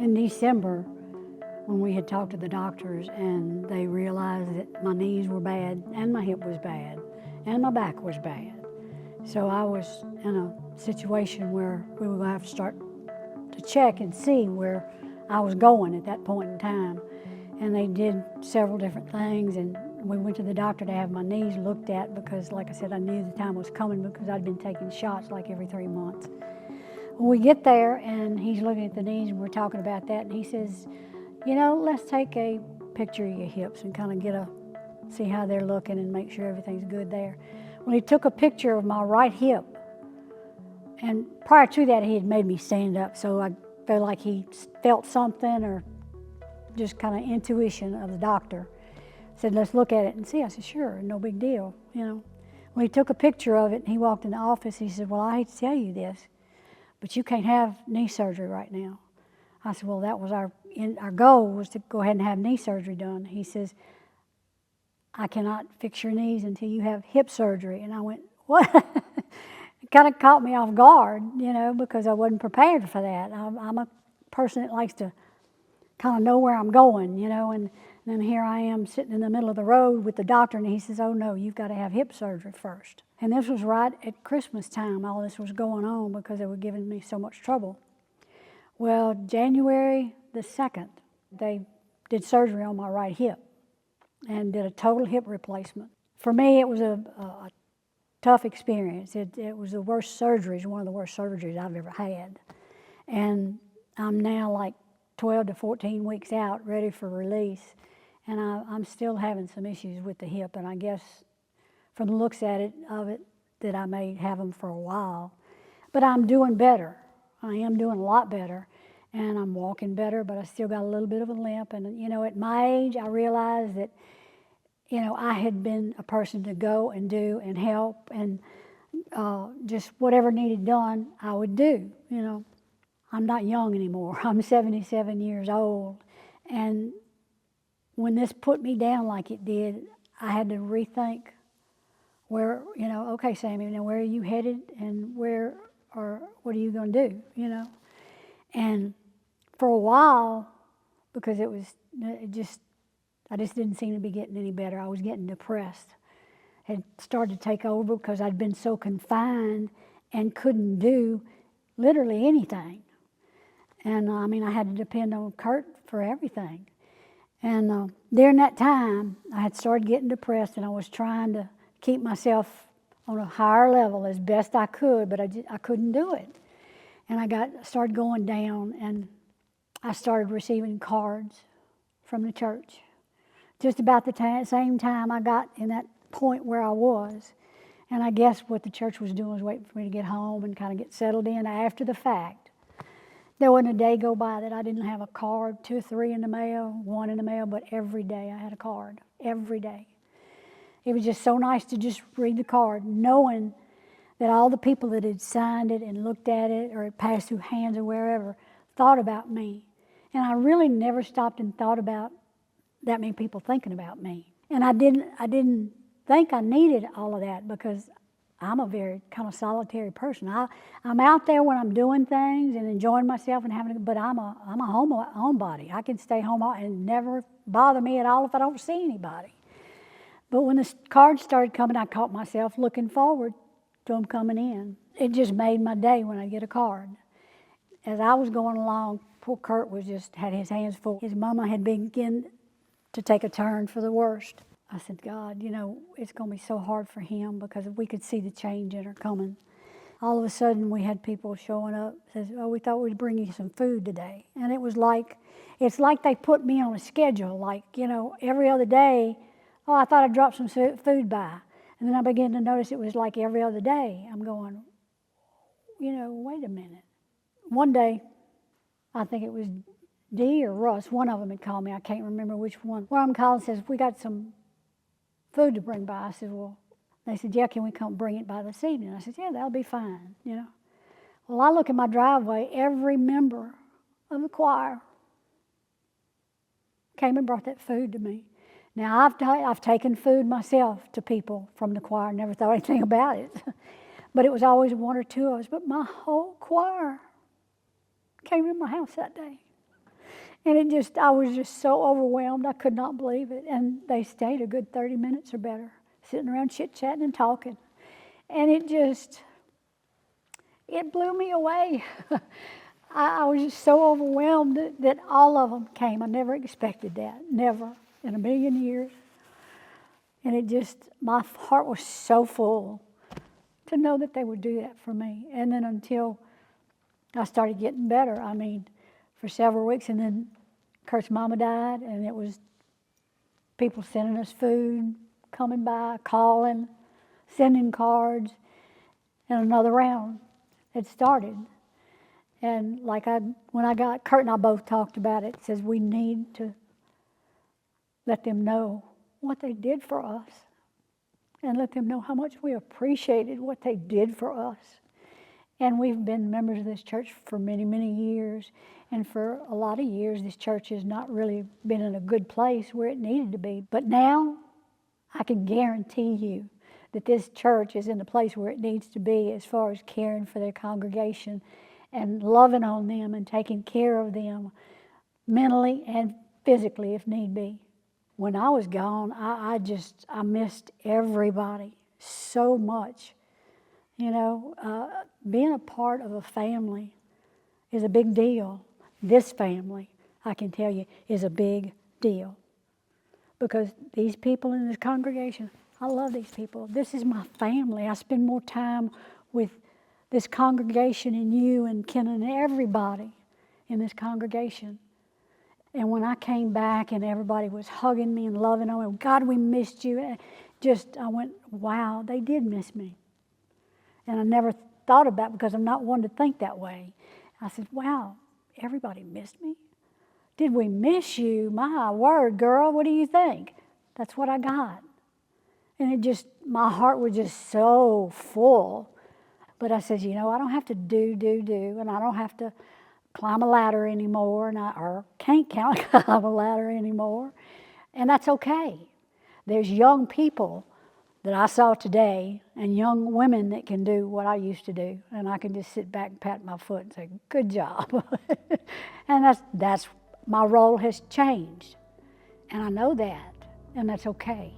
in December when we had talked to the doctors and they realized that my knees were bad and my hip was bad and my back was bad. So I was in a situation where we were going to have to start to check and see where I was going at that point in time. And they did several different things, and we went to the doctor to have my knees looked at because, like I said, I knew the time was coming because I'd been taking shots like every 3 months. When we get there and he's looking at the knees and we're talking about that, and he says, you know, let's take a picture of your hips and kind of see how they're looking and make sure everything's good there. When he took a picture of my right hip, and prior to that he had made me stand up, so I felt like he felt something or just kind of intuition of the doctor. Said, let's look at it and see. I said, sure, no big deal, you know. When he took a picture of it and he walked in the office, he said, well, I hate to tell you this, but you can't have knee surgery right now. I said, well, that was our goal was to go ahead and have knee surgery done. He says, I cannot fix your knees until you have hip surgery. And I went, what? It kind of caught me off guard, you know, because I wasn't prepared for that. I'm a person that likes to kind of know where I'm going, you know, and then here I am sitting in the middle of the road with the doctor, and he says, oh no, you've got to have hip surgery first. And this was right at Christmas time, all this was going on because they were giving me so much trouble. Well, January the 2nd, they did surgery on my right hip and did a total hip replacement. For me, it was a tough experience. It was the worst surgeries, one of the worst surgeries I've ever had. And I'm now like 12 to 14 weeks out, ready for release. And I'm still having some issues with the hip, and I guess from the looks of it, that I may have them for a while. But I'm doing better. I am doing a lot better, and I'm walking better, but I still got a little bit of a limp. And, you know, at my age, I realized that, you know, I had been a person to go and do and help, and just whatever needed done, I would do, you know. I'm not young anymore. I'm 77 years old, and when this put me down like it did, I had to rethink where, you know, okay, Sammie, now where are you headed and what are you going to do, you know? And for a while, because I just didn't seem to be getting any better. I was getting depressed. Had started to take over because I'd been so confined and couldn't do literally anything. And I mean, I had to depend on Kurt for everything. And during that time, I had started getting depressed, and I was trying to keep myself on a higher level as best I could, but I couldn't do it. And I started going down, and I started receiving cards from the church. Just about the same time I got in that point where I was. And I guess what the church was doing was waiting for me to get home and kind of get settled in after the fact. There wasn't a day go by that I didn't have a card, 2 or 3 in the mail, 1 in the mail, but every day I had a card, every day. It was just so nice to just read the card, knowing that all the people that had signed it and looked at it or it passed through hands or wherever thought about me. And I really never stopped and thought about that many people thinking about me. And I didn't think I needed all of that because I'm a very kind of solitary person. I'm out there when I'm doing things and enjoying myself and but I'm a homebody. I can stay home and never bother me at all if I don't see anybody. But when the cards started coming, I caught myself looking forward to them coming in. It just made my day when I get a card. As I was going along, poor Kurt had his hands full. His mama had begun to take a turn for the worst. I said, God, you know, it's going to be so hard for him because we could see the change in her coming. All of a sudden, we had people showing up, says, oh, we thought we'd bring you some food today. And it's like they put me on a schedule, like, you know, every other day, oh, I thought I'd drop some food by. And then I began to notice it was like every other day. I'm going, you know, wait a minute. One day, I think it was Dee or Russ, one of them had called me, I can't remember which one. One of them called and says, we got some food to bring by. I said, well, they said, yeah, can we come bring it by this evening? I said, yeah, that'll be fine, you know. Well, I look in my driveway, every member of the choir came and brought that food to me. Now, I've taken food myself to people from the choir, never thought anything about it. But it was always 1 or 2 of us. But my whole choir came to my house that day. And I was just so overwhelmed, I could not believe it. And they stayed a good 30 minutes or better, sitting around chit-chatting and talking. And it blew me away. I was just so overwhelmed that all of them came. I never expected that, never in a million years. And my heart was so full to know that they would do that for me. And then until I started getting better, for several weeks, and then Kurt's mama died, and it was people sending us food, coming by, calling, sending cards, and another round had started. And Kurt and I both talked about it, says we need to let them know what they did for us and let them know how much we appreciated what they did for us. And we've been members of this church for many, many years. And for a lot of years, this church has not really been in a good place where it needed to be. But now, I can guarantee you that this church is in the place where it needs to be as far as caring for their congregation and loving on them and taking care of them mentally and physically if need be. When I was gone, I missed everybody so much. Being a part of a family is a big deal. This family, I can tell you, is a big deal. Because these people in this congregation, I love these people. This is my family. I spend more time with this congregation and you and Ken and everybody in this congregation. And when I came back and everybody was hugging me and loving on me, God, we missed you. I went, wow, they did miss me. And I never thought about it because I'm not one to think that way. I said, wow, everybody missed me? Did we miss you? My word, girl, what do you think? That's what I got. And my heart was just so full. But I said, I don't have to do, and I don't have to climb a ladder anymore, or can't climb a ladder anymore. And that's okay. There's young people that I saw today and young women that can do what I used to do. And I can just sit back and pat my foot and say, good job. And that's my role has changed. And I know that. And that's okay.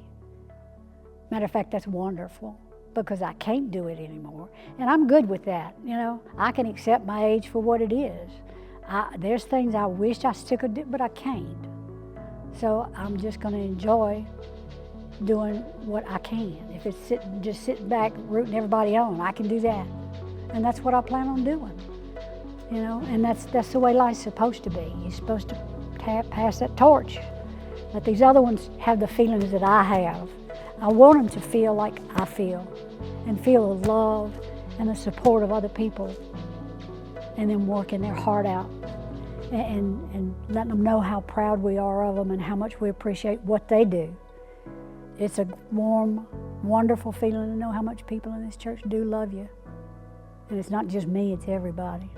Matter of fact, that's wonderful because I can't do it anymore. And I'm good with that. I can accept my age for what it is. There's things I wish I still could do, but I can't. So I'm just going to enjoy doing what I can. If it's just sitting back, rooting everybody on, I can do that. And that's what I plan on doing. And that's the way life's supposed to be. You're supposed to pass that torch. Let these other ones have the feelings that I have. I want them to feel like I feel and feel the love and the support of other people and then working their heart out and letting them know how proud we are of them and how much we appreciate what they do. It's a warm, wonderful feeling to know how much people in this church do love you. And it's not just me, it's everybody.